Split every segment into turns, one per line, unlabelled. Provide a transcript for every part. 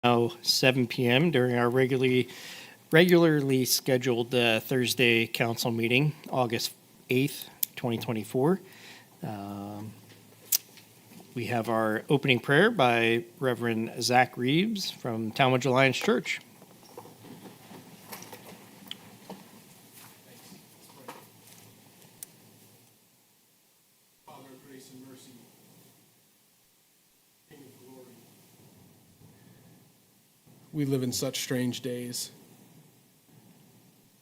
Now 7 p.m. during our regularly scheduled Thursday council meeting, August 8th, 2024. We have our opening prayer by Reverend Zach Reeves from Tallmadge Alliance Church.
Father of grace and mercy, King of glory. We live in such strange days,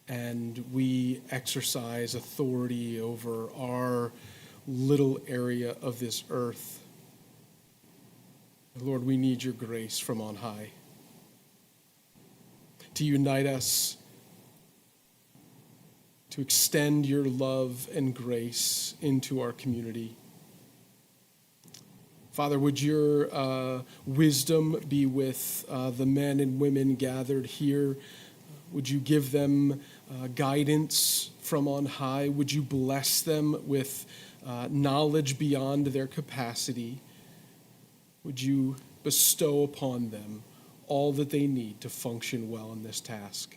and we exercise authority over our little area of this earth. Lord, we need your grace from on high to unite us, to extend your love and grace into our community. Father, would your wisdom be with the men and women gathered here? Would you give them guidance from on high? Would you bless them with knowledge beyond their capacity? Would you bestow upon them all that they need to function well in this task,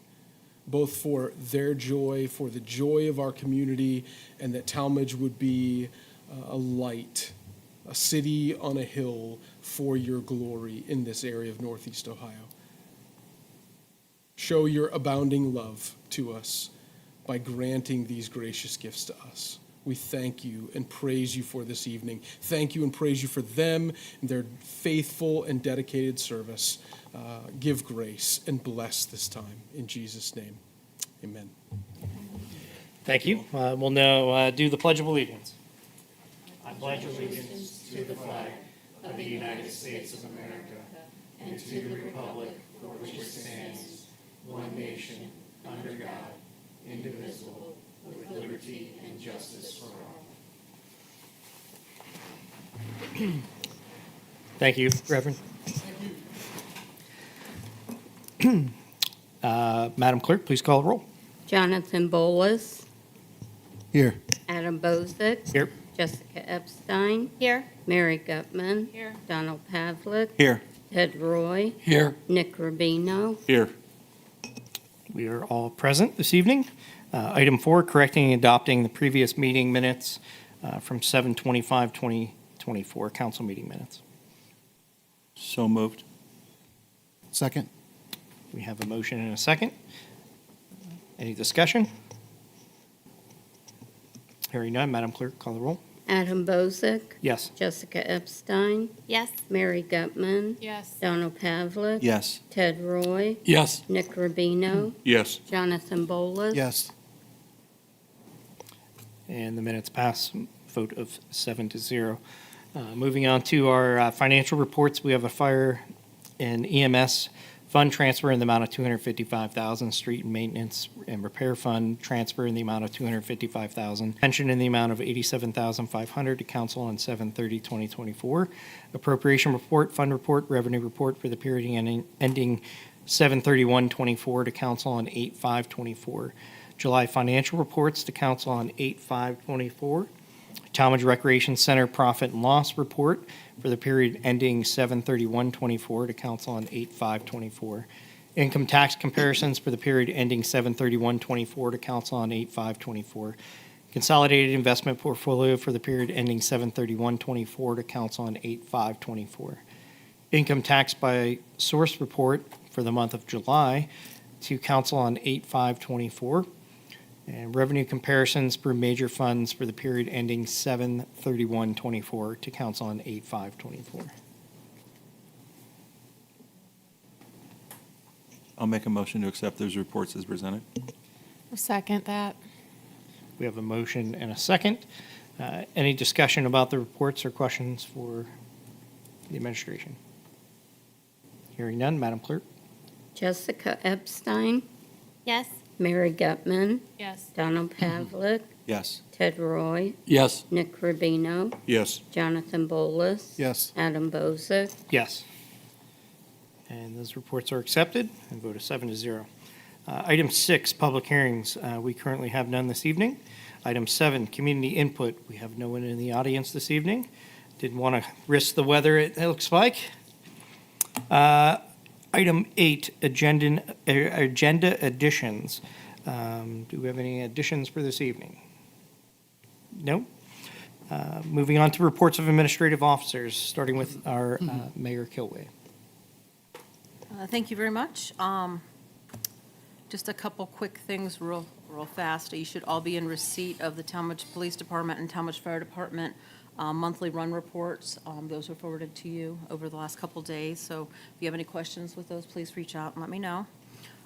both for their joy, for the joy of our community, and that Tallmadge would be a light, a city on a hill for your glory in this area of Northeast Ohio. Show your abounding love to us by granting these gracious gifts to us. We thank you and praise you for this evening. Thank you and praise you for them and their faithful and dedicated service. Give grace and bless this time. In Jesus' name, amen.
Thank you. We'll now do the Pledge of Allegiance. I pledge allegiance to the flag of the United States of America and to the republic for which it stands, one nation, under God, indivisible, with liberty and justice for all. Thank you, Reverend. Madam Clerk, please call the roll.
Jonathan Bolus,
Here.
Adam Bozick,
Here.
Jessica Epstein,
Here.
Mary Gutman,
Here.
Donald Pavlik,
Here.
Ted Roy,
Here.
Nick Rubino.
Here.
We are all present this evening. Item 4, correcting and adopting the previous meeting minutes from 7/25/2024 council meeting minutes.
So moved.
Second.
We have a motion and a second. Any discussion? Hearing none, Madam Clerk, call the roll.
Adam Bozick,
Yes.
Jessica Epstein,
Yes.
Mary Gutman,
Yes.
Donald Pavlik,
Yes.
Ted Roy,
Yes.
Nick Rubino,
Yes.
Jonathan Bolus.
Yes.
And the minutes pass, vote of 7-0. Moving on to our financial reports, we have a fire and EMS fund transfer in the amount of $255,000, street and maintenance and repair fund transfer in the amount of $255,000, pension in the amount of $87,500 to council on 7/30/2024, appropriation report, fund report, revenue report for the period ending 7/31/24 to council on 8/5/24. July financial reports to council on 8/5/24. Tallmadge Recreation Center profit and loss report for the period ending 7/31/24 to council on 8/5/24. Income tax comparisons for the period ending 7/31/24 to council on 8/5/24. Consolidated investment portfolio for the period ending 7/31/24 to council on 8/5/24. Income tax by source report for the month of July to council on 8/5/24. And revenue comparisons per major funds for the period ending 7/31/24 to council on 8/5/24.
I'll make a motion to accept those reports as presented.
I'll second that.
We have a motion and a second. Any discussion about the reports or questions for the administration? Hearing none, Madam Clerk?
Jessica Epstein,
Yes.
Mary Gutman,
Yes.
Donald Pavlik,
Yes.
Ted Roy,
Yes.
Nick Rubino,
Yes.
Jonathan Bolus,
Yes.
Adam Bozick.
Yes. And those reports are accepted and vote of 7-0. Item 6, public hearings. We currently have none this evening. Item 7, community input. We have no one in the audience this evening. Didn't want to risk the weather, it looks like. Item Item 8, agenda additions. Do we have any additions for this evening? No? Moving on to reports of administrative officers, starting with our Mayor Kilway.
Thank you very much. Just a couple quick things real fast. You should all be in receipt of the Tallmadge Police Department and Tallmadge Fire Department monthly run reports. Those were forwarded to you over the last couple days. So if you have any questions with those, please reach out and let me know.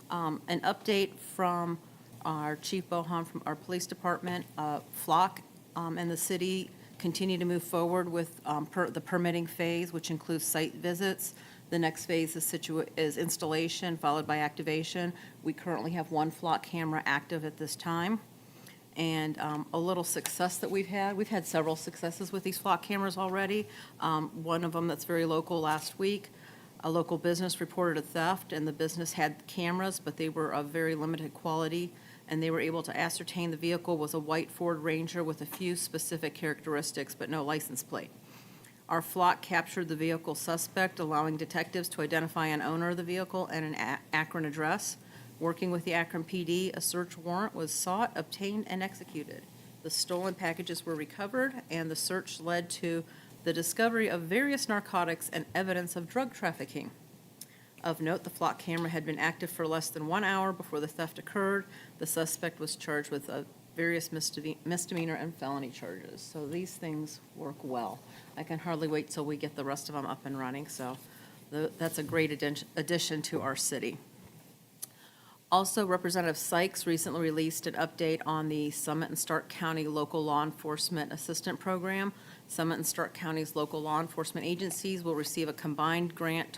An update from our Chief Bohan from our police department. Flock and the city continue to move forward with the permitting phase, which includes site visits. The next phase is installation, followed by activation. We currently have one Flock camera active at this time. And a little success that we've had several successes with these Flock cameras already. One of them that's very local last week, a local business reported a theft, and the business had cameras, but they were of very limited quality, and they were able to ascertain the vehicle was a white Ford Ranger with a few specific characteristics, but no license plate. Our Flock captured the vehicle suspect, allowing detectives to identify an owner of the vehicle and an Akron address. Working with the Akron PD, a search warrant was sought, obtained, and executed. The stolen packages were recovered, and the search led to the discovery of various narcotics and evidence of drug trafficking. Of note, the Flock camera had been active for less than 1 hour before the theft occurred. The suspect was charged with various misdemeanor and felony charges. So these things work well. I can hardly wait till we get the rest of them up and running, so that's a great addition to our city. Also, Representative Sykes recently released an update on the Summit and Stark County Local Law Enforcement Assistant Program. Summit and Stark County's local law enforcement agencies will receive a combined grant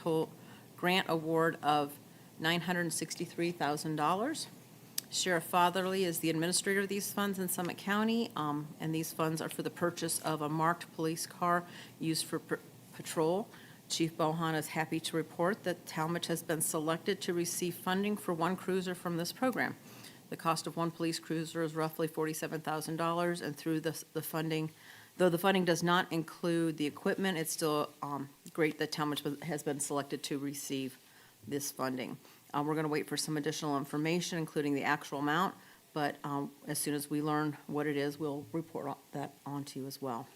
award of $963,000. Sheriff Fatherly is the administrator of these funds in Summit County, and these funds are for the purchase of a marked police car used for patrol. Chief Bohan is happy to report that Tallmadge has been selected to receive funding for one cruiser from this program. The cost of one police cruiser is roughly $47,000, and through the funding, though the funding does not include the equipment, it's still great that Tallmadge has been selected to receive this funding. We're going to wait for some additional information, including the actual amount, but as soon as we learn what it is, we'll report that on to you as well.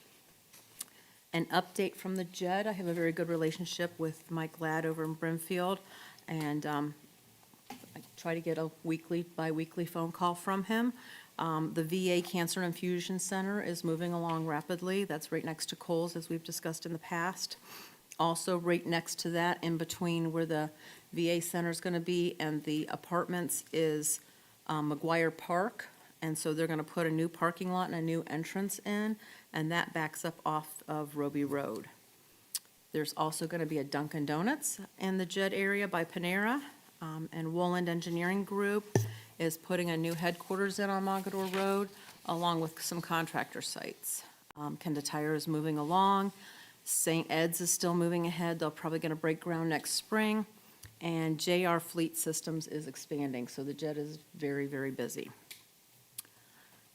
An update from the JED. I have a very good relationship with Mike Ladd over in Brimfield, and I try to get a bi-weekly phone call from him. The VA Cancer Infusion Center is moving along rapidly. That's right next to Kohl's, as we've discussed in the past. Also, right next to that, in between where the VA Center is going to be and the apartments, is McGuire Park. And so they're going to put a new parking lot and a new entrance in, and that backs up off of Roby Road. There's also going to be a Dunkin' Donuts in the JED area by Panera, and Woland Engineering Group is putting a new headquarters in on Mogador Road, along with some contractor sites. Kenda Tire is moving along. St. Ed's is still moving ahead. They're probably going to break ground next spring. And JR Fleet Systems is expanding, so the JED is very, very busy.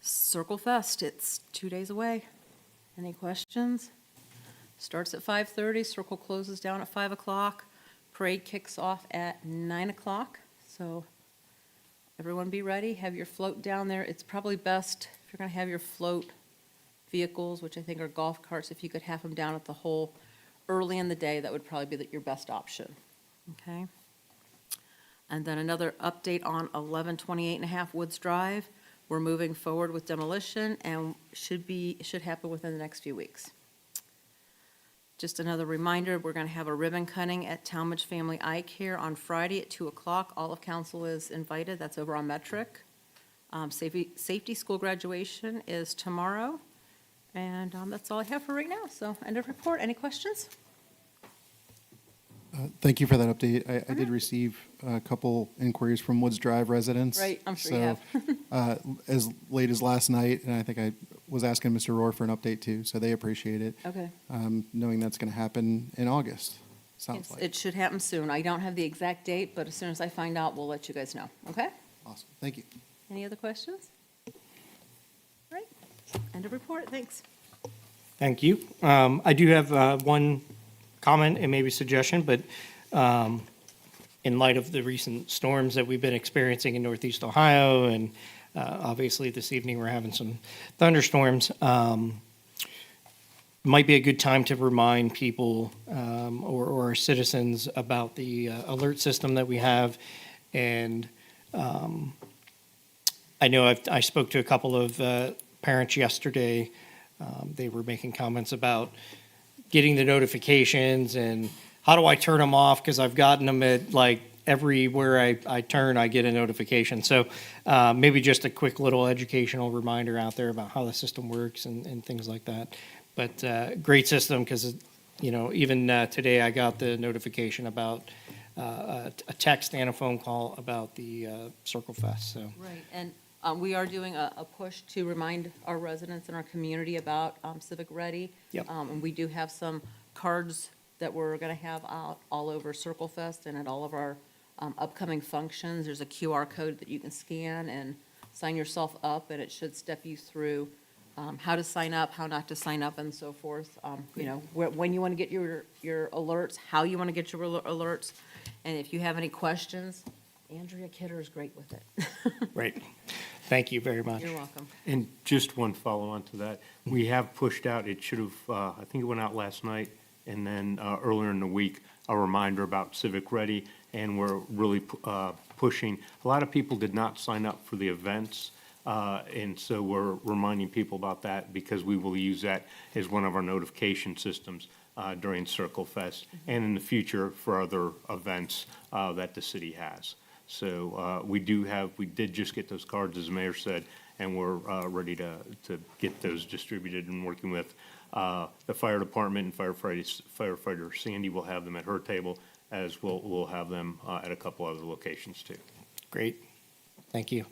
Circle Fest, it's 2 days away. Any questions? Starts at 5:30, Circle closes down at 5 o'clock. Parade kicks off at 9 o'clock, so everyone be ready. Have your float down there. It's probably best, if you're going to have your float vehicles, which I think are golf carts, if you could have them down at the hole early in the day, that would probably be your best option. Okay? And then another update on 1128.5 Woods Drive. We're moving forward with demolition and should happen within the next few weeks. Just another reminder, we're going to have a ribbon cutting at Tallmadge Family Eye Care on Friday at 2 o'clock. All of council is invited. That's over on Metric. Safety school graduation is tomorrow. And that's all I have for right now. So end of report. Any questions?
Thank you for that update. I did receive a couple inquiries from Woods Drive residents.
Right, I'm sure you have.
As late as last night, and I think I was asking Mr. Rohr for an update too, so they appreciate it.
Okay.
Knowing that's going to happen in August, sounds like.
It should happen soon. I don't have the exact date, but as soon as I find out, we'll let you guys know. Okay?
Awesome. Thank you.
Any other questions? All right. End of report. Thanks.
Thank you. I do have one comment and maybe suggestion, but in light of the recent storms that we've been experiencing in Northeast Ohio, and obviously this evening we're having some thunderstorms, might be a good time to remind people or our citizens about the alert system that we have. And I know I spoke to a couple of parents yesterday. They were making comments about getting the notifications and how do I turn them off, because I've gotten them at like everywhere I turn, I get a notification. So maybe just a quick little educational reminder out there about how the system works and things like that. But great system, because even today I got the notification about a text and a phone call about the Circle Fest. So
Right, and we are doing a push to remind our residents in our community about Civic Ready.
Yep.
And we do have some cards that we're going to have out all over Circle Fest and at all of our upcoming functions. There's a QR code that you can scan and sign yourself up, and it should step you through how to sign up, how not to sign up, and so forth. When you want to get your alerts, how you want to get your alerts, and if you have any questions, Andrea Kidder is great with it.
great. Thank you very much.
You're welcome.
And just one follow-on to that, we have pushed out, it should have, I think it went out last night, and then earlier in the week, a reminder about Civic Ready, and we're really pushing. A lot of people did not sign up for the events, and so we're reminding people about that, because we will use that as one of our notification systems during Circle Fest and in the future for other events that the city has. So we did just get those cards, as the mayor said, and we're ready to get those distributed, and working with the fire department and firefighter Sandy will have them at her table, as we'll have them at a couple other locations too.
Great. Thank you.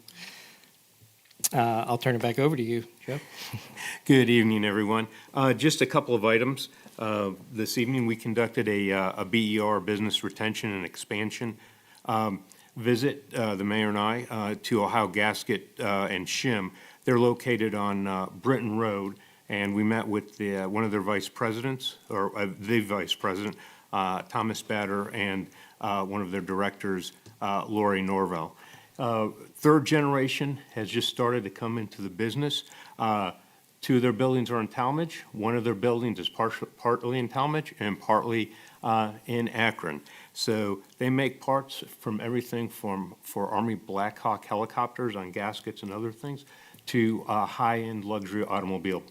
I'll turn it back over to you, Joe.
Good evening, everyone. Just a couple of items. This evening, we conducted a BER, Business Retention and Expansion visit, the mayor and I, to Ohio Gasket and Shim. They're located on Britton Road, and we met with one of their vice presidents, or the vice president, Thomas Batter, and one of their directors, Lori Norvell. Third generation has just started to come into the business. Two of their buildings are in Tallmadge. One of their buildings is partly in Tallmadge and partly in Akron. So they make parts from everything for Army Black Hawk helicopters on gaskets and other things to high-end luxury automobile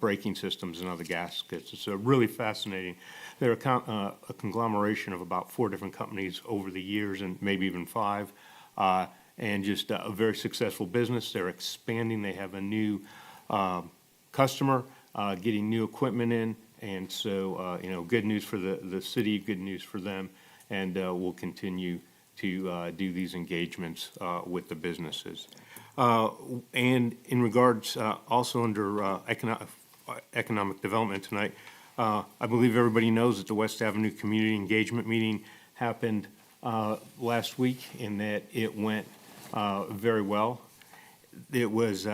braking systems and other gaskets. It's really fascinating. They're a conglomeration of about 4 different companies over the years, and maybe even 5, and just a very successful business. They're expanding. They have a new customer, getting new equipment in, and so, good news for the city, good news for them, and we'll continue to do these engagements with the businesses. And in regards, also under economic development tonight, I believe everybody knows that the West Avenue Community Engagement Meeting happened last week, and that it went very well. It was,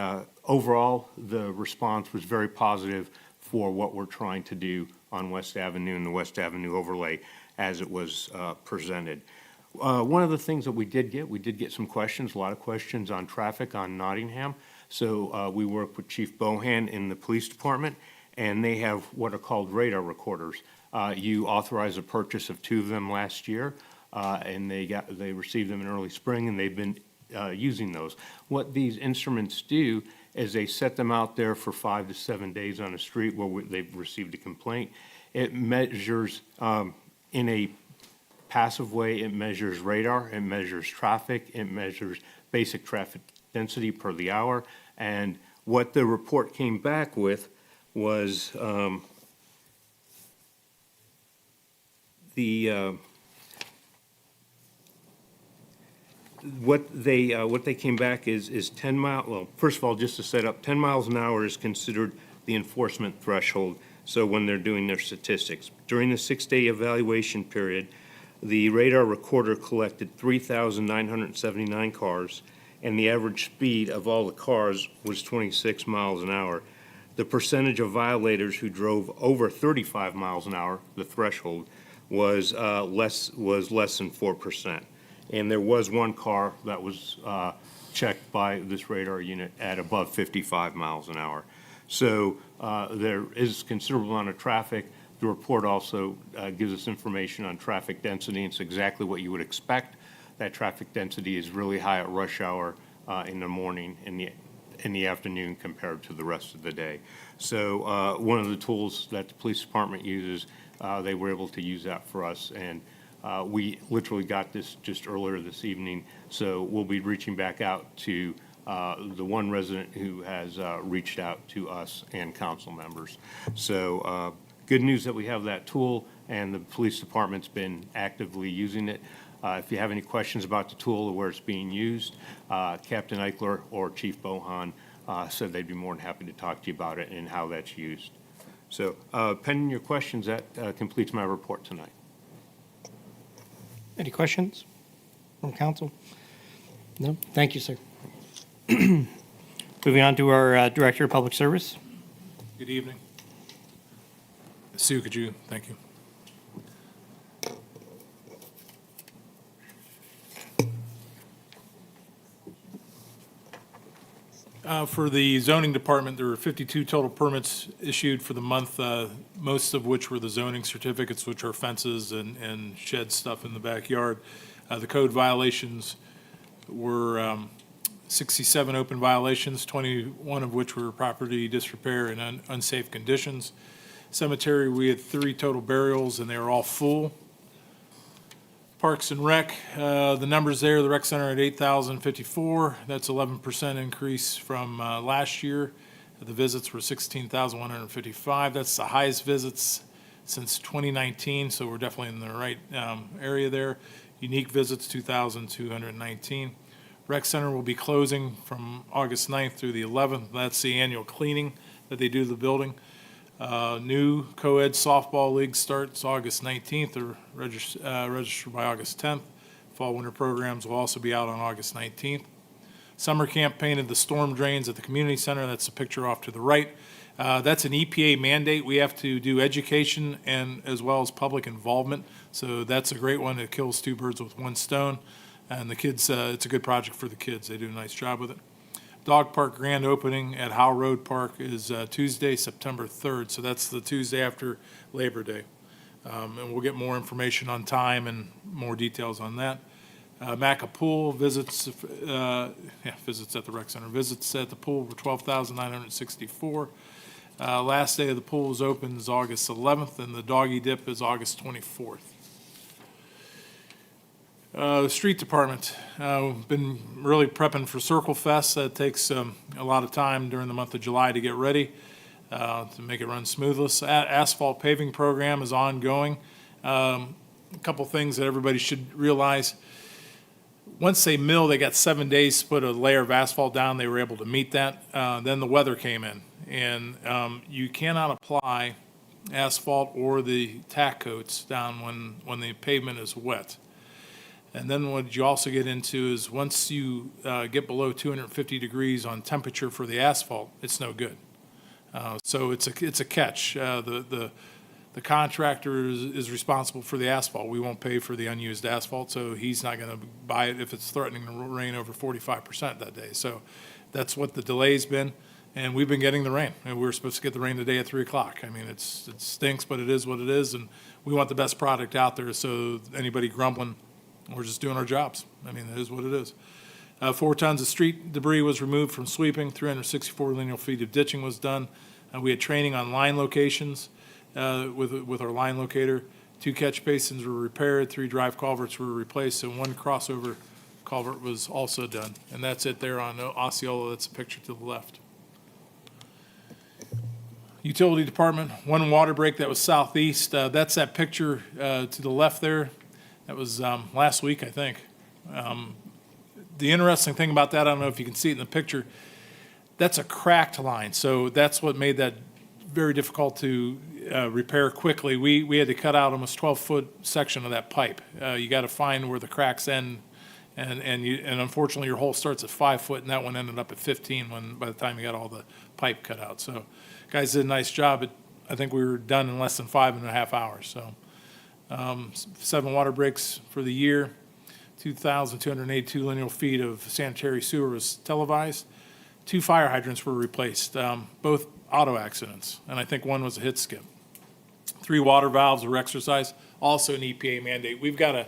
overall, the response was very positive for what we're trying to do on West Avenue and the West Avenue overlay as it was presented. One of the things that we did get some questions, a lot of questions on traffic on Nottingham. So we worked with Chief Bohan in the police department, and they have what are called radar recorders. You authorized the purchase of 2 of them last year, and they received them in early spring, and they've been using those. What these instruments do is they set them out there for 5 to 7 days on a street where they've received a complaint. It measures, in a passive way, it measures radar, it measures traffic, it measures basic traffic density per the hour. And what the report came back with was what they came back is 10 mile. Well, first of all, just to set up, 10 miles an hour is considered the enforcement threshold. So when they're doing their statistics, during the 6-day evaluation period, the radar recorder collected 3,979 cars, and the average speed of all the cars was 26 miles an hour. The percentage of violators who drove over 35 miles an hour, the threshold, was less than 4%. And there was one car that was checked by this radar unit at above 55 miles an hour. So there is considerable amount of traffic. The report also gives us information on traffic density, and it's exactly what you would expect. That traffic density is really high at rush hour in the morning, in the afternoon compared to the rest of the day. So one of the tools that the police department uses, they were able to use that for us, and we literally got this just earlier this evening. So we'll be reaching back out to the one resident who has reached out to us and council members. So good news that we have that tool, and the police department's been actively using it. If you have any questions about the tool or where it's being used, Captain Eichler or Chief Bohan said they'd be more than happy to talk to you about it and how that's used. So pending your questions, that completes my report tonight.
Any questions from council? No? Thank you, sir. Moving on to our Director of Public Service.
Good evening. Sue, could you, thank you. For the zoning department, there were 52 total permits issued for the month, most of which were the zoning certificates, which are fences and shed stuff in the backyard. The code violations were 67 open violations, 21 of which were property disrepair and unsafe conditions. Cemetery, we had 3 total burials, and they were all full. Parks and Rec, the numbers there, the rec center at 8,054. That's 11% increase from last year. The visits were 16,155. That's the highest visits since 2019, so we're definitely in the right area there. Unique visits, 2,219. Rec center will be closing from August 9th through the 11th. That's the annual cleaning that they do to the building. New co-ed softball league starts August 19th, or register by August 10th. Fall winter programs will also be out on August 19th. Summer camp painted the storm drains at the community center. That's the picture off to the right. That's an EPA mandate. We have to do education and as well as public involvement. So that's a great one. It kills 2 birds with 1 stone. And the kids, it's a good project for the kids. They do a nice job with it. Dog Park grand opening at Howell Road Park is Tuesday, September 3rd, so that's the Tuesday after Labor Day. And we'll get more information on time and more details on that. Macca Pool visits, visits at the rec center. Visits at the pool were 12,964. Last day of the pool is open is August 11th, and the doggy dip is August 24th. The street department, been really prepping for Circle Fest. That takes a lot of time during the month of July to get ready, to make it run smoothly. Asphalt paving program is ongoing. A couple things that everybody should realize. Once they mill, they got 7 days to put a layer of asphalt down. They were able to meet that. Then the weather came in, and you cannot apply asphalt or the tack coats down when the pavement is wet. And then what you also get into is once you get below 250 degrees on temperature for the asphalt, it's no good. So it's a catch. The contractor is responsible for the asphalt. We won't pay for the unused asphalt, so he's not going to buy it if it's threatening to rain over 45% that day. So that's what the delay's been, and we've been getting the rain. And we were supposed to get the rain today at 3 o'clock. I mean, it stinks, but it is what it is, and we want the best product out there. So anybody grumbling, we're just doing our jobs. I mean, it is what it is. 4 tons of street debris was removed from sweeping. 364 lineal feet of ditching was done. We had training on line locations with our line locator. 2 catch basins were repaired. 3 drive culverts were replaced, and 1 crossover culvert was also done. And that's it there on Osceola. That's a picture to the left. Utility department, 1 water break that was southeast. That's that picture to the left there. That was last week, I think. The interesting thing about that, I don't know if you can see it in the picture, that's a cracked line. So that's what made that very difficult to repair quickly. We had to cut out almost 12-foot section of that pipe. You got to find where the cracks end, and unfortunately your hole starts at 5 foot, and that one ended up at 15 by the time you got all the pipe cut out. So guys did a nice job. I think we were done in less than 5.5 hours. So 7 water breaks for the year, 2,282 lineal feet of sanitary sewer was televised, 2 fire hydrants were replaced, both auto accidents, and I think one was a hit skip. 3 water valves were exercised, also an EPA mandate. We've got to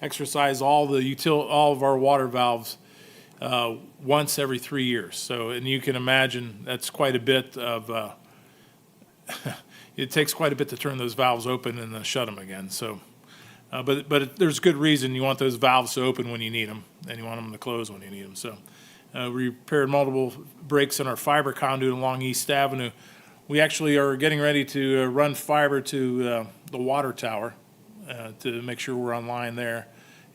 exercise all of our water valves once every 3 years. So, and you can imagine that's quite a bit of, it takes quite a bit to turn those valves open and then shut them again. So, but there's good reason you want those valves to open when you need them, and you want them to close when you need them. So, we repaired multiple breaks in our fiber conduit along East Avenue. We actually are getting ready to run fiber to the water tower to make sure we're online there.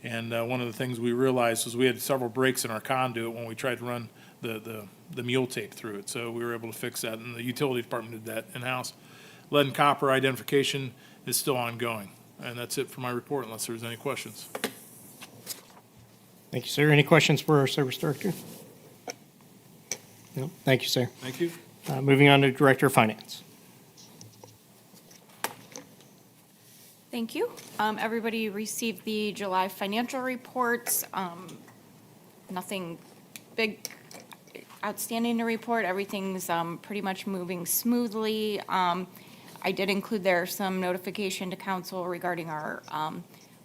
And one of the things we realized was we had several breaks in our conduit when we tried to run the mule tape through it. So we were able to fix that, and the utility department did that in-house. Lead and copper identification is still ongoing. And that's it for my report, unless there's any questions.
Thank you, sir. Any questions for our service director? No. Thank you, sir.
Thank you.
Moving on to Director of Finance.
Thank you. Everybody received the July financial reports. Nothing big outstanding to report. Everything's pretty much moving smoothly. I did include there some notification to council regarding our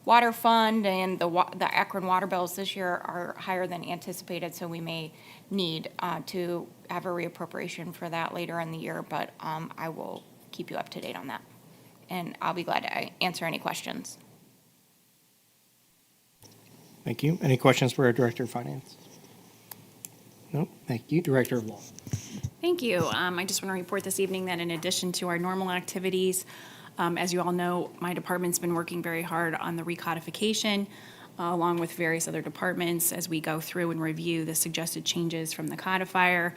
water fund, and the Akron water bills this year are higher than anticipated, so we may need to have a reappropriation for that later in the year, but I will keep you up to date on that. And I'll be glad to answer any questions.
Thank you. Any questions for our Director of Finance? No. Thank you. Director of Law.
Thank you. I just want to report this evening that in addition to our normal activities, as you all know, my department's been working very hard on the recodification, along with various other departments as we go through and review the suggested changes from the codifier.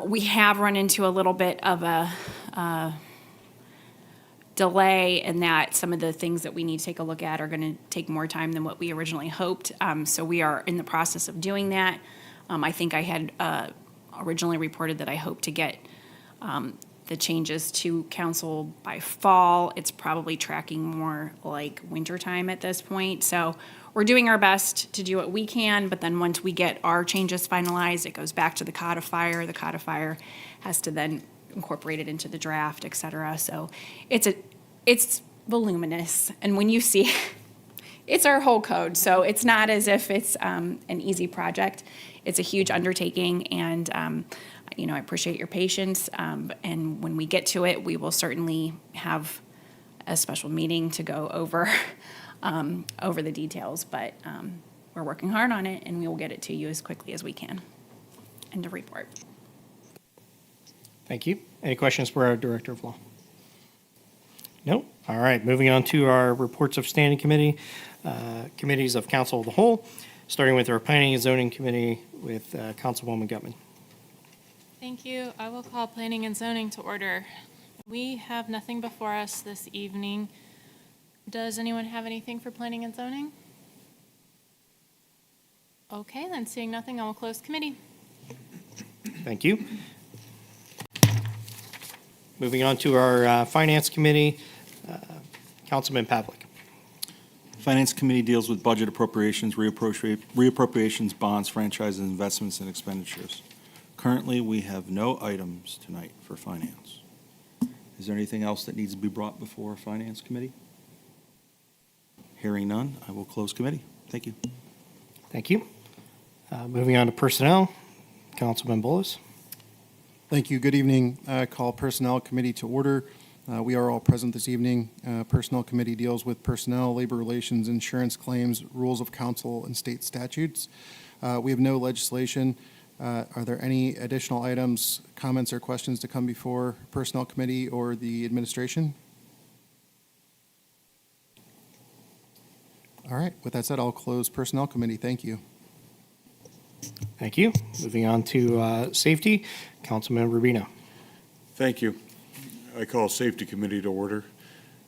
We have run into a little bit of a delay in that some of the things that we need to take a look at are going to take more time than what we originally hoped. So we are in the process of doing that. I think I had originally reported that I hope to get the changes to council by fall. It's probably tracking more like wintertime at this point. So we're doing our best to do what we can, but then once we get our changes finalized, it goes back to the codifier. The codifier has to then incorporate it into the draft, et cetera. So it's voluminous. And when you see, it's our whole code. So it's not as if it's an easy project. It's a huge undertaking, and I appreciate your patience. And when we get to it, we will certainly have a special meeting to go over over the details. But we're working hard on it, and we will get it to you as quickly as we can. End of report.
Thank you. Any questions for our Director of Law? No? All right. Moving on to our reports of standing committees of Council of the Whole, starting with our Planning and Zoning Committee with Councilwoman Gutman.
Thank you. I will call Planning and Zoning to order. We have nothing before us this evening. Does anyone have anything for Planning and Zoning? Okay, then seeing nothing, I will close committee.
Thank you. Moving on to our Finance Committee, Councilman Pavlik.
Finance Committee deals with budget appropriations, reappropriations, bonds, franchises, investments, and expenditures. Currently, we have no items tonight for finance. Is there anything else that needs to be brought before Finance Committee? Hearing none, I will close committee. Thank you.
Thank you. Moving on to Personnel, Councilman Bullis.
Thank you. Good evening. Call Personnel Committee to order. We are all present this evening. Personnel Committee deals with personnel, labor relations, insurance claims, rules of council, and state statutes. We have no legislation. Are there any additional items, comments, or questions to come before Personnel Committee or the administration? All right. With that said, I'll close Personnel Committee. Thank you.
Thank you. Moving on to Safety, Councilman Rubino.
Thank you. I call Safety Committee to order.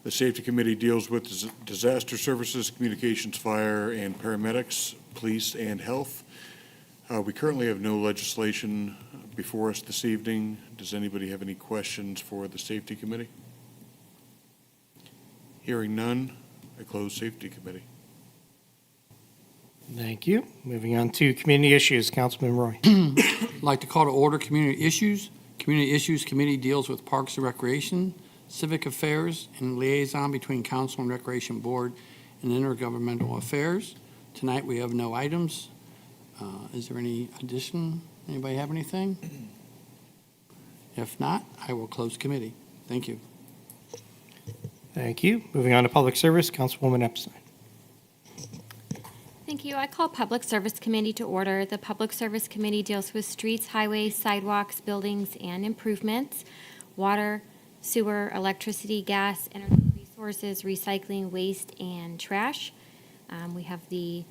The Safety Committee deals with disaster services, communications, fire, and paramedics, police, and health. We currently have no legislation before us this evening. Does anybody have any questions for the Safety Committee? Hearing none, I close Safety Committee.
Thank you. Moving on to community issues, Councilman Roy.
I'd like to call to order Community Issues. Community Issues Committee deals with Parks and Recreation, Civic Affairs, and liaison between Council and Recreation Board and Intergovernmental Affairs. Tonight, we have no items. Is there any addition? Anybody have anything? If not, I will close committee. Thank you.
Thank you. Moving on to public service, Councilwoman Epstein.
Thank you. I call Public Service Committee to order. The Public Service Committee deals with streets, highways, sidewalks, buildings, and improvements, water, sewer, electricity, gas, energy resources, recycling, waste, and trash. We have the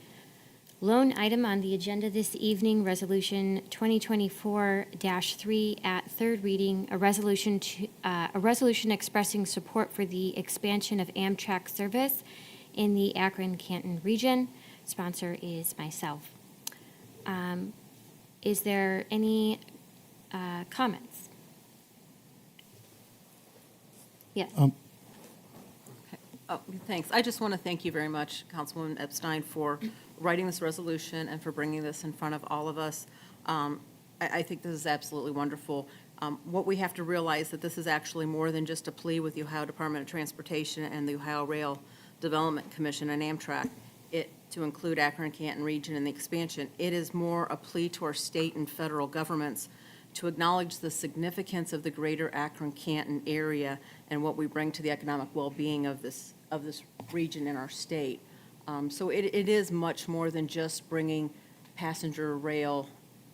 lone item on the agenda this evening, Resolution 2024-3 at third reading, a resolution expressing support for the expansion of Amtrak service in the Akron-Canton region. Sponsor is myself. Is there any comments? Yes.
Oh, thanks. I just want to thank you very much, Councilwoman Epstein, for writing this resolution and for bringing this in front of all of us. I think this is absolutely wonderful. What we have to realize that this is actually more than just a plea with the Ohio Department of Transportation and the Ohio Rail Development Commission and Amtrak, to include Akron-Canton region and the expansion. It is more a plea to our state and federal governments to acknowledge the significance of the greater Akron-Canton area and what we bring to the economic well-being of this region in our state. So it is much more than just bringing passenger rail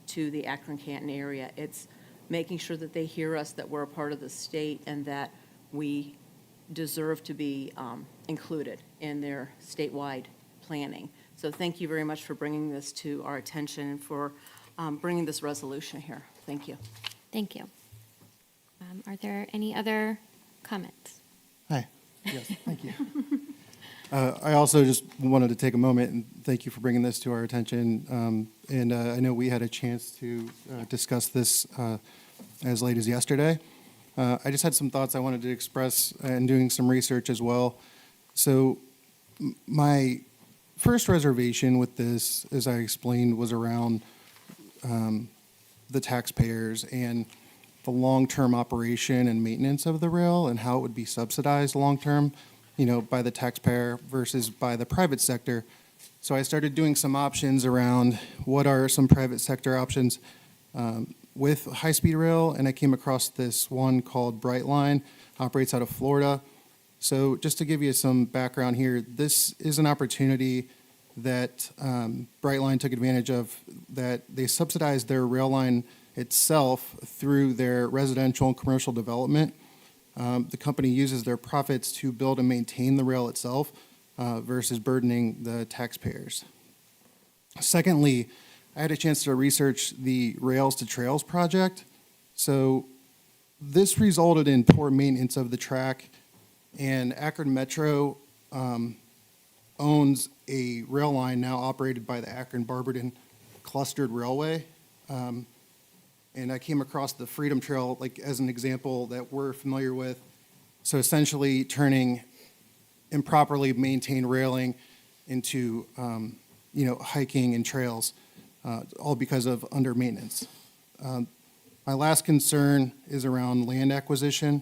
to the Akron-Canton area. It's making sure that they hear us, that we're a part of the state, and that we deserve to be included in their statewide planning. So thank you very much for bringing this to our attention and for bringing this resolution here. Thank you.
Thank you. Are there any other comments?
Hi. Yes, thank you. I also just wanted to take a moment and thank you for bringing this to our attention. And I know we had a chance to discuss this as late as yesterday. I just had some thoughts I wanted to express and doing some research as well. So my first reservation with this, as I explained, was around the taxpayers and the long-term operation and maintenance of the rail and how it would be subsidized long-term, by the taxpayer versus by the private sector. So I started doing some options around what are some private sector options with high-speed rail, and I came across this one called Brightline, operates out of Florida. So just to give you some background here, this is an opportunity that Brightline took advantage of, that they subsidized their rail line itself through their residential and commercial development. The company uses their profits to build and maintain the rail itself versus burdening the taxpayers. Secondly, I had a chance to research the Rails to Trails project. So this resulted in poor maintenance of the track, and Akron Metro owns a rail line now operated by the Akron-Barberton Clustered Railway. And I came across the Freedom Trail as an example that we're familiar with. So essentially turning improperly maintained railing into hiking and trails, all because of under maintenance. My last concern is around land acquisition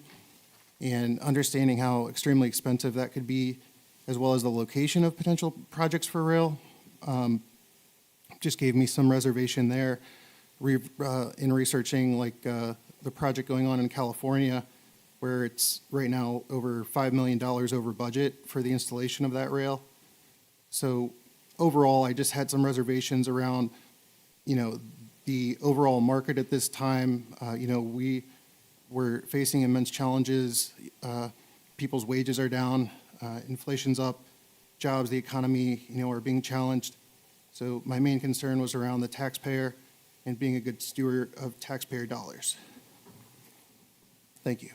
and understanding how extremely expensive that could be, as well as the location of potential projects for rail. Just gave me some reservation there. In researching the project going on in California, where it's right now over $5 million over budget for the installation of that rail. So overall, I just had some reservations around, the overall market at this time. We were facing immense challenges. People's wages are down, inflation's up, jobs, the economy, are being challenged. So my main concern was around the taxpayer and being a good steward of taxpayer dollars. Thank you.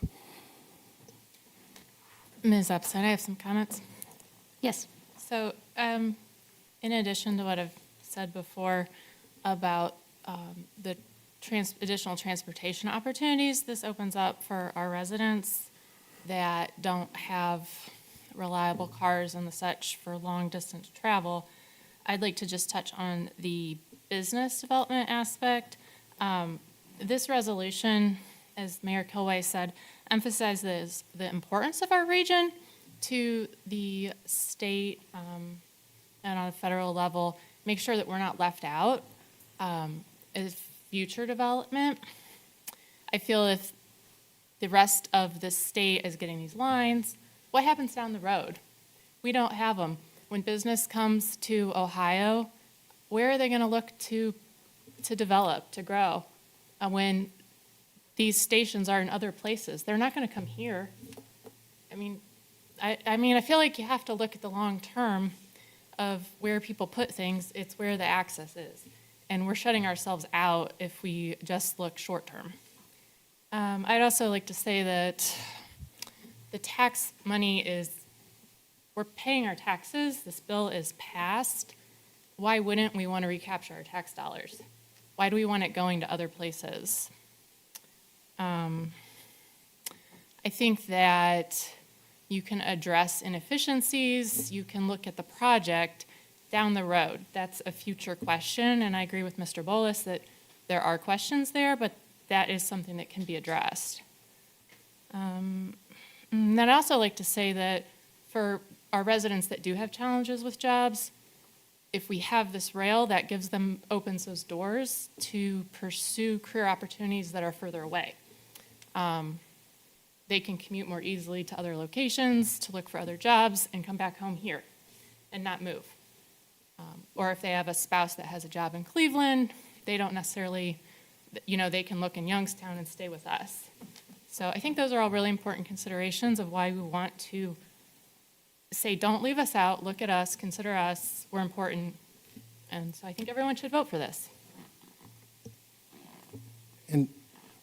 Ms. Epstein, I have some comments.
Yes.
So, in addition to what I've said before about the additional transportation opportunities this opens up for our residents that don't have reliable cars and the such for long-distance travel. I'd like to just touch on the business development aspect. This resolution, as Mayor Kilway said, emphasizes the importance of our region to the state and on a federal level, make sure that we're not left out as future development. I feel if the rest of the state is getting these lines, what happens down the road? We don't have them. When business comes to Ohio, where are they going to look to develop, to grow? When these stations are in other places, they're not going to come here. I mean, I feel like you have to look at the long term of where people put things. It's where the access is, and we're shutting ourselves out if we just look short term. I'd also like to say that the tax money we're paying our taxes. This bill is passed. Why wouldn't we want to recapture our tax dollars? Why do we want it going to other places? I think that you can address inefficiencies. You can look at the project down the road. That's a future question, and I agree with Mr. Bolus that there are questions there, but that is something that can be addressed. And I'd also like to say that for our residents that do have challenges with jobs, if we have this rail, that opens those doors to pursue career opportunities that are further away. They can commute more easily to other locations to look for other jobs and come back home here and not move. Or if they have a spouse that has a job in Cleveland, they don't necessarily, they can look in Youngstown and stay with us. So I think those are all really important considerations of why we want to say, don't leave us out, look at us, consider us, we're important. And so I think everyone should vote for this.
And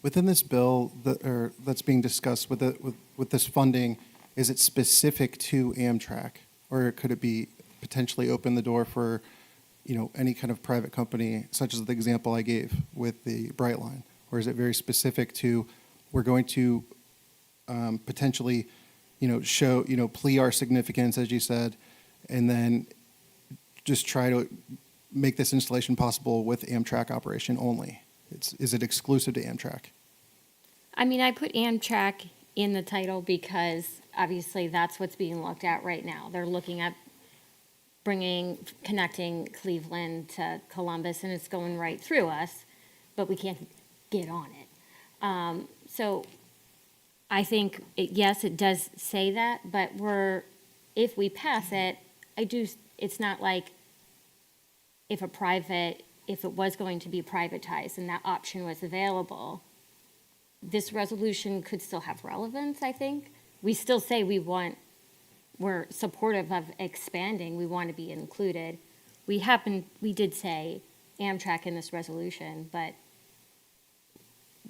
within this bill that's being discussed with this funding, is it specific to Amtrak, or could it be potentially open the door for, any kind of private company, such as the example I gave with the Bright Line, or is it very specific to we're going to potentially, show, plea our significance, as you said, and then just try to make this installation possible with Amtrak operation only? Is it exclusive to Amtrak?
I mean, I put Amtrak in the title because obviously that's what's being looked at right now. They're looking at connecting Cleveland to Columbus, and it's going right through us, but we can't get on it. So I think, yes, it does say that, but if we pass it, it's not like if it was going to be privatized and that option was available, this resolution could still have relevance, I think. We still say we're supportive of expanding, we want to be included. We did say Amtrak in this resolution, but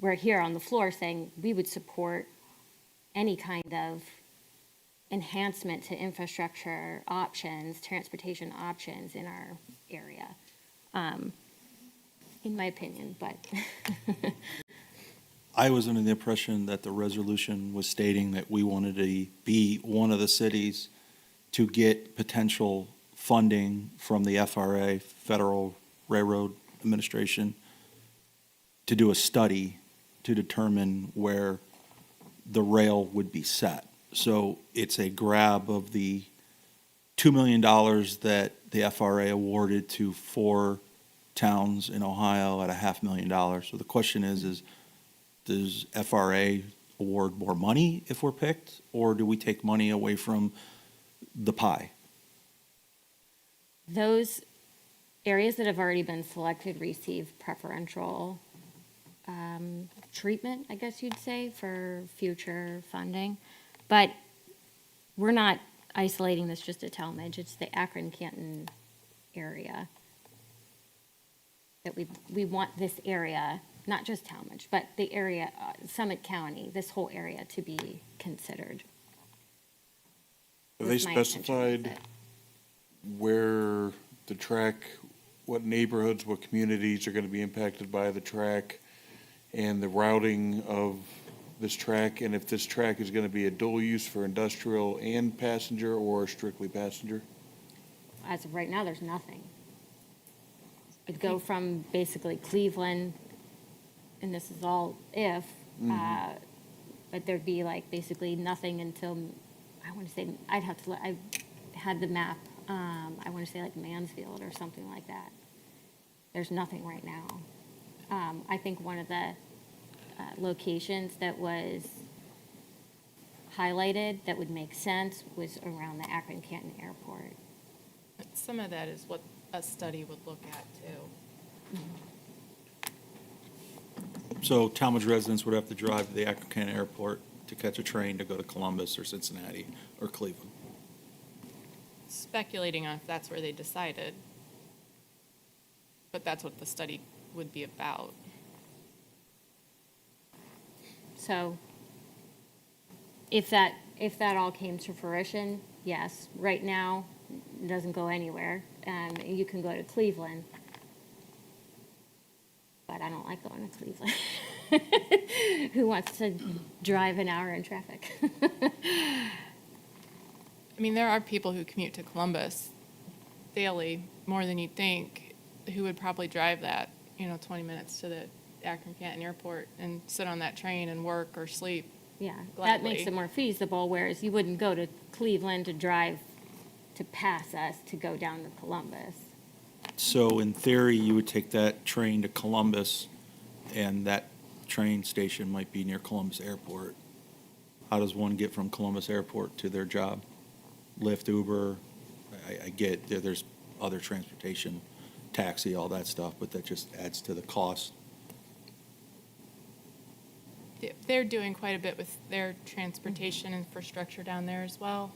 we're here on the floor saying we would support any kind of enhancement to infrastructure options, transportation options in our area, in my opinion, but.
I was under the impression that the resolution was stating that we wanted to be one of the cities to get potential funding from the FRA, Federal Railroad Administration, to do a study to determine where the rail would be set. So it's a grab of the $2 million that the FRA awarded to 4 towns in Ohio at $500,000. So the question is does FRA award more money if we're picked, or do we take money away from the pie?
Those areas that have already been selected receive preferential treatment, I guess you'd say, for future funding. But we're not isolating this just to Tallmadge. It's the Akron-Canton area that we want this area, not just Tallmadge, but the area, Summit County, this whole area to be considered.
Have they
That's my intention with
specified
it.
where the track, what neighborhoods, what communities are going to be impacted by the track, and the routing of this track, and if this track is going to be a dual use for industrial and passenger or strictly passenger?
As of right now, there's nothing. It'd go from basically Cleveland, and this is all if, but there'd be like basically nothing until, I want to say, I had the map, I want to say like Mansfield or something like that. There's nothing right now. I think one of the locations that was highlighted that would make sense was around the Akron-Canton Airport.
Some of that is what a study would look at, too.
So Tallmadge residents would have to drive to the Akron Airport to catch a train to go to Columbus or Cincinnati or Cleveland.
Speculating on if that's where they decided. But that's what the study would be about.
So if that all came to fruition, yes. Right now, it doesn't go anywhere. You can go to Cleveland, but I don't like going to Cleveland. Who wants to drive an hour in traffic?
I mean, there are people who commute to Columbus daily, more than you'd think, who would probably drive that, 20 minutes to the Akron-Canton Airport and sit on that train and work or sleep.
Yeah, that
Gladly.
makes it more feasible, whereas you wouldn't go to Cleveland to drive to pass us to go down to Columbus.
So in theory, you would take that train to Columbus, and that train station might be near Columbus Airport. How does one get from Columbus Airport to their job? Lyft, Uber, I get there's other transportation, taxi, all that stuff, but that just adds to the cost.
They're doing quite a bit with their transportation infrastructure down there as well.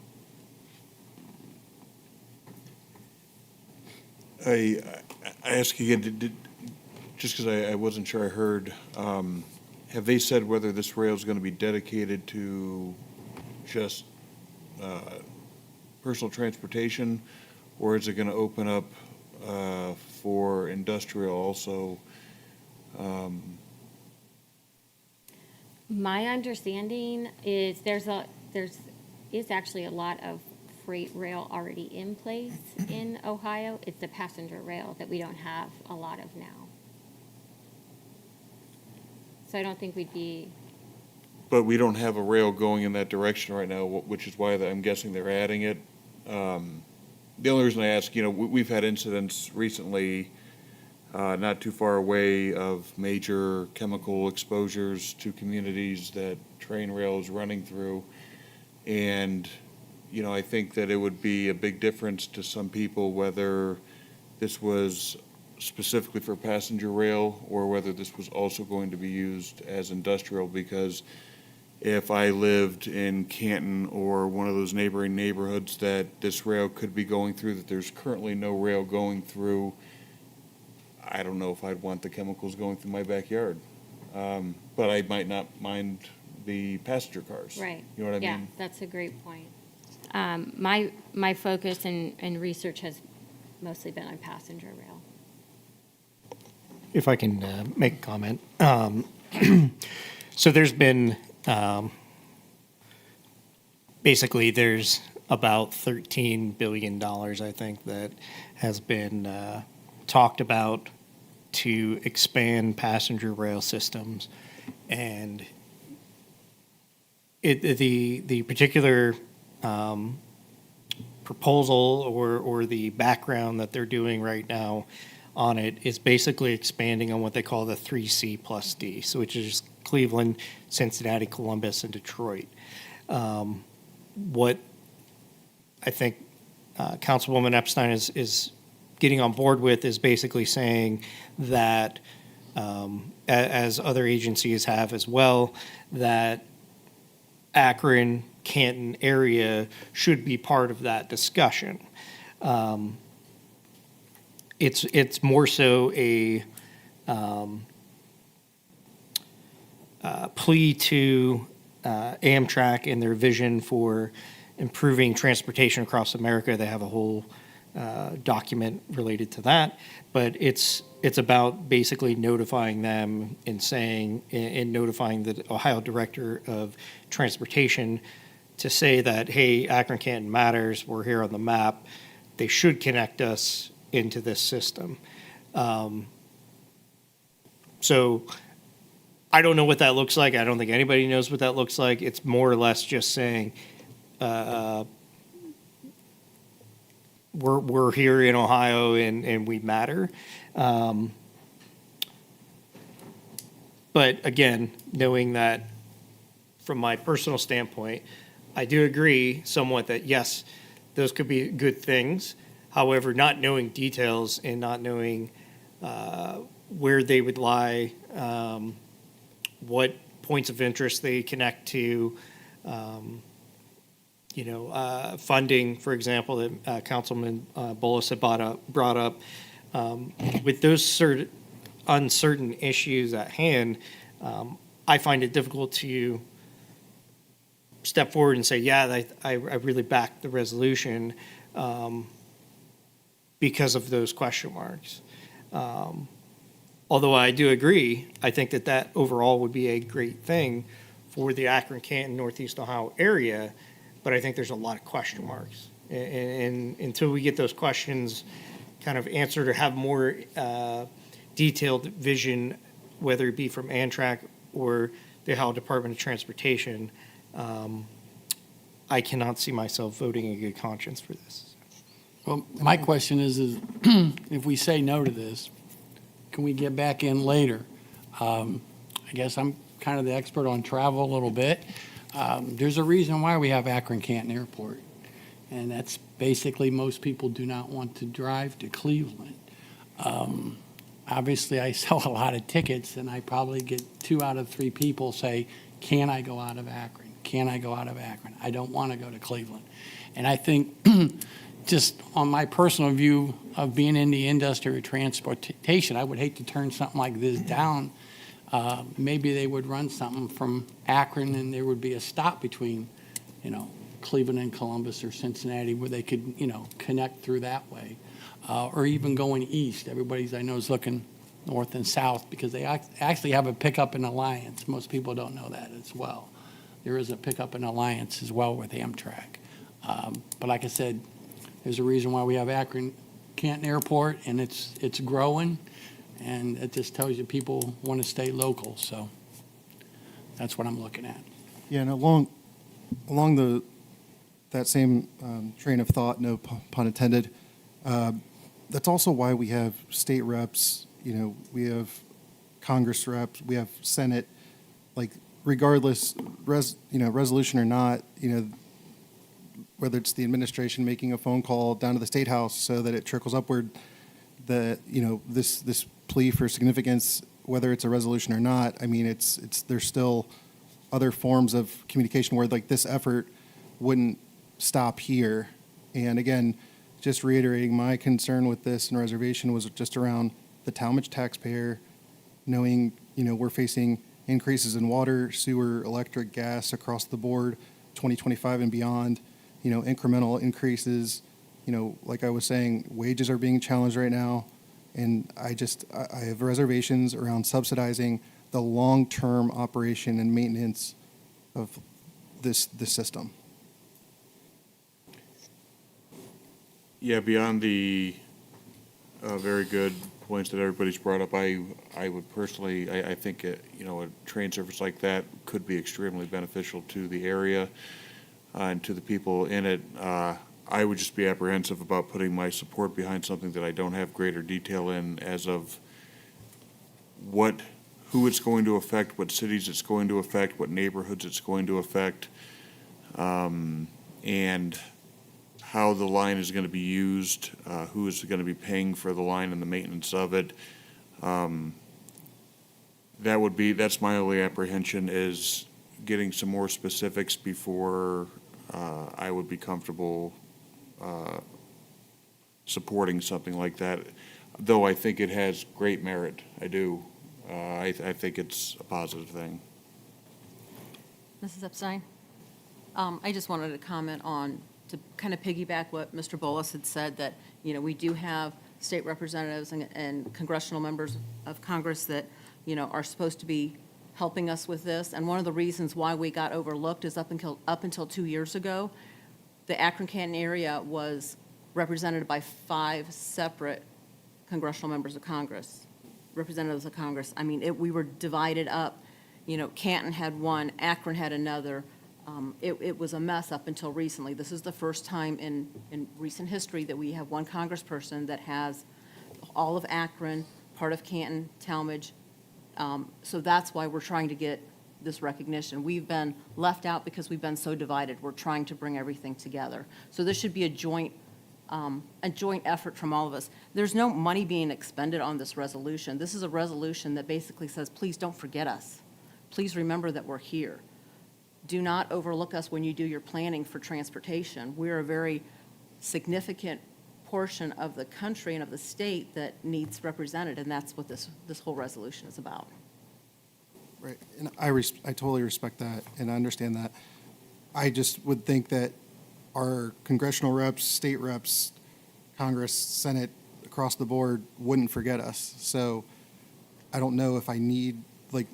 I ask again, just because I wasn't sure I heard, have they said whether this rail is going to be dedicated to just personal transportation, or is it going to open up for industrial also?
My understanding is there's actually a lot of freight rail already in place in Ohio. It's the passenger rail that we don't have a lot of now. So I don't think we'd be,
But we don't have a rail going in that direction right now, which is why I'm guessing they're adding it. The only reason I ask, we've had incidents recently, not too far away, of major chemical exposures to communities that train rail is running through. And, I think that it would be a big difference to some people whether this was specifically for passenger rail or whether this was also going to be used as industrial, because if I lived in Canton or one of those neighboring neighborhoods that this rail could be going through, that there's currently no rail going through, I don't know if I'd want the chemicals going through my backyard. But I might not mind the passenger cars.
right.
You know what I
Yeah,
mean?
that's a great point. My focus and research has mostly been on passenger rail.
If I can make a comment. So there's been, basically, there's about $13 billion, I think, that has been talked about to expand passenger rail systems. And the particular proposal or the background that they're doing right now on it is basically expanding on what they call the 3C plus D, so which is Cleveland, Cincinnati, Columbus, and Detroit. What I think Councilwoman Epstein is getting on board with is basically saying that, as other agencies have as well, that Akron, Canton area should be part of that discussion. It's more so a plea to Amtrak and their vision for improving transportation across America. They have a whole document related to that, but it's It's about basically notifying them and saying, and notifying the Ohio Director of Transportation to say that, hey, Akron Canton matters, we're here on the map, they should connect us into this system. So I don't know what that looks like. I don't think anybody knows what that looks like. It's more or less just saying, we're here in Ohio and we matter. But again, knowing that from my personal standpoint, I do agree somewhat that yes, those could be good things. However, not knowing details and not knowing where they would lie, what points of interest they connect to, funding, for example, that Councilman Bolus had brought up. With those uncertain issues at hand, I find it difficult to step forward and say, yeah, I really back the resolution because of those question marks. Although I do agree, I think that overall would be a great thing for the Akron, Canton, Northeast Ohio area, but I think there's a lot of question marks. And until we get those questions kind of answered or have more detailed vision, whether it be from Amtrak or the Ohio Department of Transportation, I cannot see myself voting in good conscience for this.
Well, my question is if we say no to this, can we get back in later? I guess I'm kind of the expert on travel a little bit. There's a reason why we have Akron Canton Airport, and that's basically most people do not want to drive to Cleveland. Obviously, I sell a lot of tickets, and I probably get 2 out of 3 people say, can I go out of Akron? Can I go out of Akron? I don't want to go to Cleveland. And I think just on my personal view of being in the industry of transportation, I would hate to turn something like this down. Maybe they would run something from Akron and there would be a stop between, Cleveland and Columbus or Cincinnati where they could, connect through that way. Or even going east. Everybody's, I know, is looking north and south because they actually have a pickup in Alliance. Most people don't know that as well. There is a pickup in Alliance as well with Amtrak. But like I said, there's a reason why we have Akron Canton Airport, and it's growing, and it just tells you people want to stay local. So that's what I'm looking at.
Yeah, and along that same train of thought, no pun intended, that's also why we have state reps, we have Congress reps, we have Senate, like regardless, resolution or not, whether it's the administration making a phone call down to the State House so that it trickles upward, that, this plea for significance, whether it's a resolution or not, I mean, there's still other forms of communication where like this effort wouldn't stop here. And again, just reiterating my concern with this and reservation was just around the Tallmadge taxpayer, knowing, we're facing increases in water, sewer, electric, gas across the board, 2025 and beyond, incremental increases, like I was saying, wages are being challenged right now. And I have reservations around subsidizing the long-term operation and maintenance of this system.
Yeah, beyond the very good points that everybody's brought up, I would personally, I think, a train service like that could be extremely beneficial to the area and to the people in it. I would just be apprehensive about putting my support behind something that I don't have greater detail in as of who it's going to affect, what cities it's going to affect, what neighborhoods it's going to affect, and how the line is going to be used, who is going to be paying for the line and the maintenance of it. That's my only apprehension, is getting some more specifics before I would be comfortable supporting something like that, though I think it has great merit. I do. I think it's a positive thing.
Mrs. Epstein? I just wanted to comment on, to kind of piggyback what Mr. Bolus had said, that, we do have state representatives and congressional members of Congress that, are supposed to be helping us with this. And one of the reasons why we got overlooked is up until 2 years ago, the Akron-Canton area was represented by 5 separate congressional members of Congress, representatives of Congress. I mean, we were divided up. Canton had one, Akron had another. It was a mess up until recently. This is the first time in recent history that we have one congressperson that has all of Akron, part of Canton, Tallmadge. So that's why we're trying to get this recognition. We've been left out because we've been so divided. We're trying to bring everything together. So this should be a joint effort from all of us. There's no money being expended on this resolution. This is a resolution that basically says, please don't forget us. Please remember that we're here. Do not overlook us when you do your planning for transportation. We're a very significant portion of the country and of the state that needs represented, and that's what this whole resolution is about.
Right, and I totally respect that and I understand that. I just would think that our congressional reps, state reps, Congress, Senate, across the board wouldn't forget us. So I don't know if I need,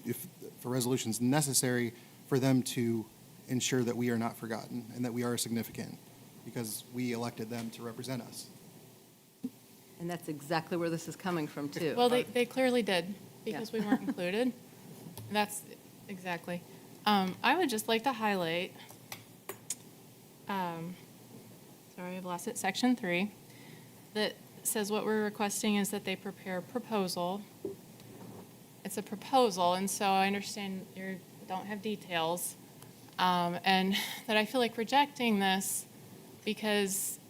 if a resolution is necessary for them to ensure that we are not forgotten and that we are significant because we elected them to represent us.
And that's exactly where this is coming from, too.
Well, they clearly did, because we weren't included. That's exactly. I would just like to highlight, sorry, I've lost it, section 3, that says what we're requesting is that they prepare a proposal. It's a proposal, and so I understand you don't have details, and that I feel like rejecting this because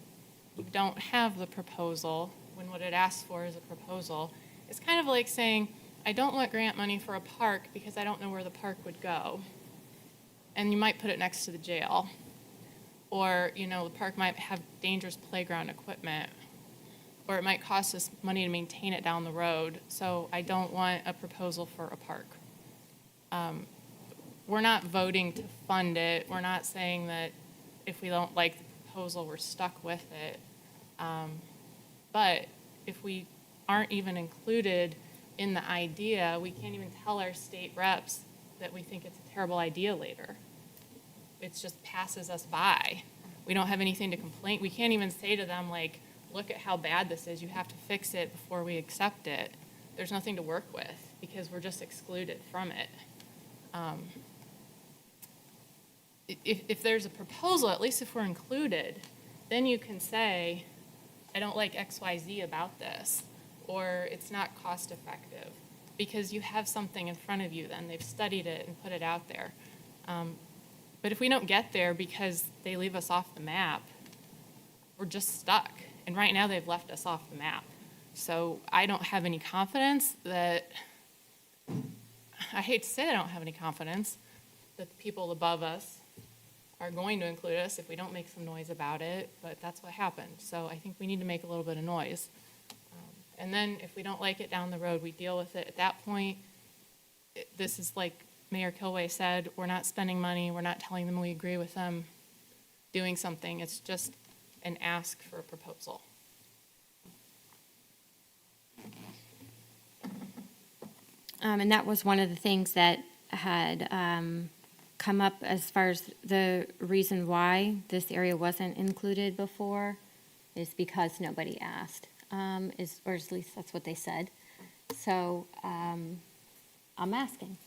you don't have the proposal when what it asks for is a proposal. It's kind of like saying, I don't want grant money for a park because I don't know where the park would go. And you might put it next to the jail. Or, the park might have dangerous playground equipment. Or it might cost us money to maintain it down the road. So I don't want a proposal for a park. We're not voting to fund it. We're not saying that if we don't like the proposal, we're stuck with it. But if we aren't even included in the idea, we can't even tell our state reps that we think it's a terrible idea later. It just passes us by. We don't have anything to complain. We can't even say to them, look at how bad this is. You have to fix it before we accept it. There's nothing to work with because we're just excluded from it. If there's a proposal, at least if we're included, then you can say, I don't like XYZ about this, or it's not cost effective, because you have something in front of you then. They've studied it and put it out there. But if we don't get there because they leave us off the map, we're just stuck. And right now they've left us off the map. So I don't have any confidence that, I hate to say I don't have any confidence that the people above us are going to include us if we don't make some noise about it, but that's what happened. So I think we need to make a little bit of noise. And then if we don't like it down the road, we deal with it. At that point, this is like Mayor Kilway said, we're not spending money, we're not telling them we agree with them doing something. It's just an ask for a proposal.
And that was one of the things that had come up as far as the reason why this area wasn't included before is because nobody asked, or at least that's what they said. So I'm asking.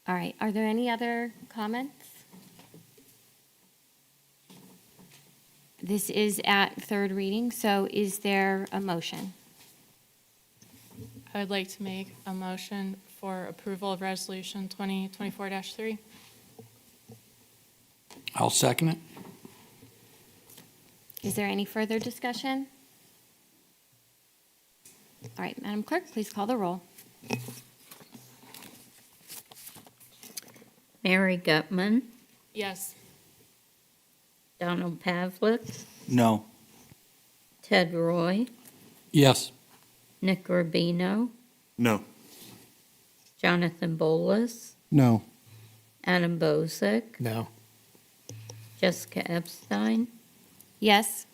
All right, are there any other comments? This is at third reading, so is there a motion?
I would like to make a motion for approval of Resolution 2024-3.
I'll second it.
Is there any further discussion? All right, Madam Clerk, please call the roll.
Mary Gutman,
Yes.
Donald Pavlik,
No.
Ted Roy,
Yes.
Nick Rubino,
No.
Jonathan Bolus,
No.
Adam Bozick,
No.
Jessica Epstein,
Yes.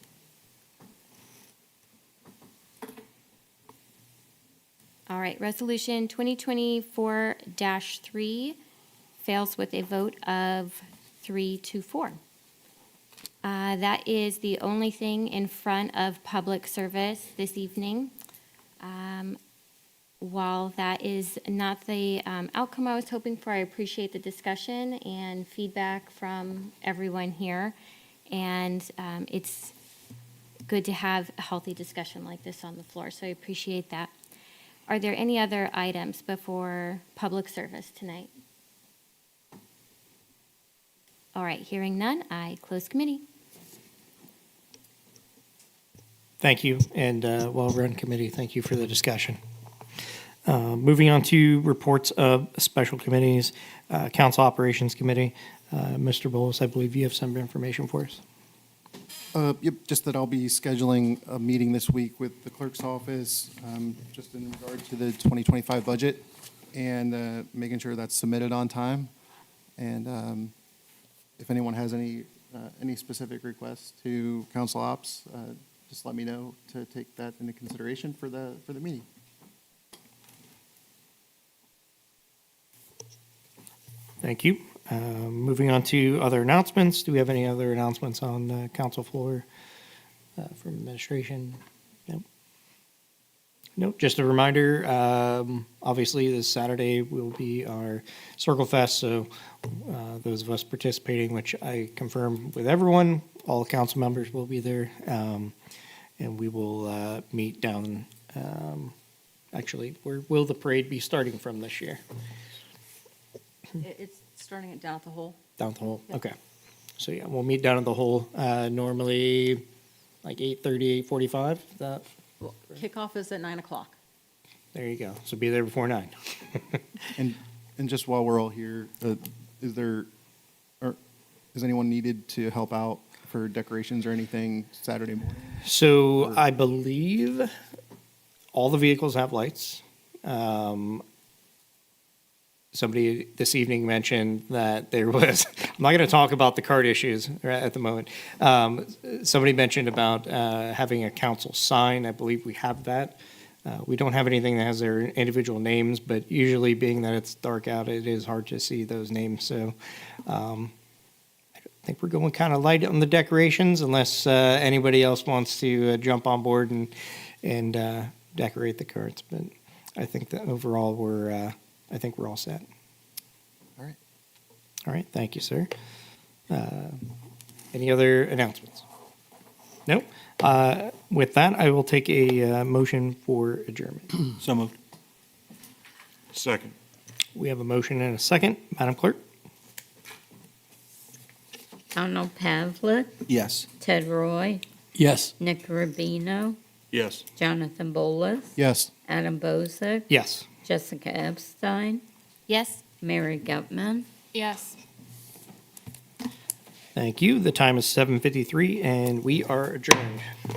All right, Resolution 2024-3 fails with a vote of 3 to 4. That is the only thing in front of public service this evening. While that is not the outcome I was hoping for, I appreciate the discussion and feedback from everyone here. And it's good to have a healthy discussion like this on the floor, so I appreciate that. Are there any other items before public service tonight? All right, hearing none, I close committee.
Thank you, and well-run committee. Thank you for the discussion. Moving on to reports of special committees, Council Operations Committee. Mr. Bowles, I believe you have some information for us.
Yep, just that I'll be scheduling a meeting this week with the clerk's office, just in regard to the 2025 budget and making sure that's submitted on time. And if anyone has any specific requests to council ops, just let me know to take that into consideration for the meeting.
Thank you. Moving on to other announcements. Do we have any other announcements on the council floor from administration? No. Nope. Just a reminder, obviously this Saturday will be our Circle Fest, so those of us participating, which I confirm with everyone, all council members will be there, and we will meet down, actually, where will the parade be starting from this year?
It's starting it down at the hole.
Down at the hole, okay. So yeah, we'll meet down at the hole, normally like 8:30, 8:45, that,
Well, kickoff is at 9 o'clock.
there you go. So be there before 9.
And just while we're all here, is anyone needed to help out for decorations or anything Saturday morning?
So I believe all the vehicles have lights. Somebody this evening mentioned that there was, I'm not going to talk about the card issues right at the moment. Somebody mentioned about having a council sign. I believe we have that. We don't have anything that has their individual names, but usually being that it's dark out, it is hard to see those names. So I think we're going kind of light on the decorations unless anybody else wants to jump on board and decorate the cards. But I think that overall I think we're all set.
All right.
All right, thank you, sir. Any other announcements? Nope. With that, I will take a motion for adjournment.
So moved.
Second.
We have a motion and a second. Madam Clerk?
Donald Pavlik,
Yes.
Ted Roy,
Yes.
Nick Rubino,
Yes.
Jonathan Bolus,
Yes.
Adam Bozick,
Yes.
Jessica Epstein,
Yes.
Mary Gutman.
Yes.
Thank you. The time is 7:53, and we are adjourned.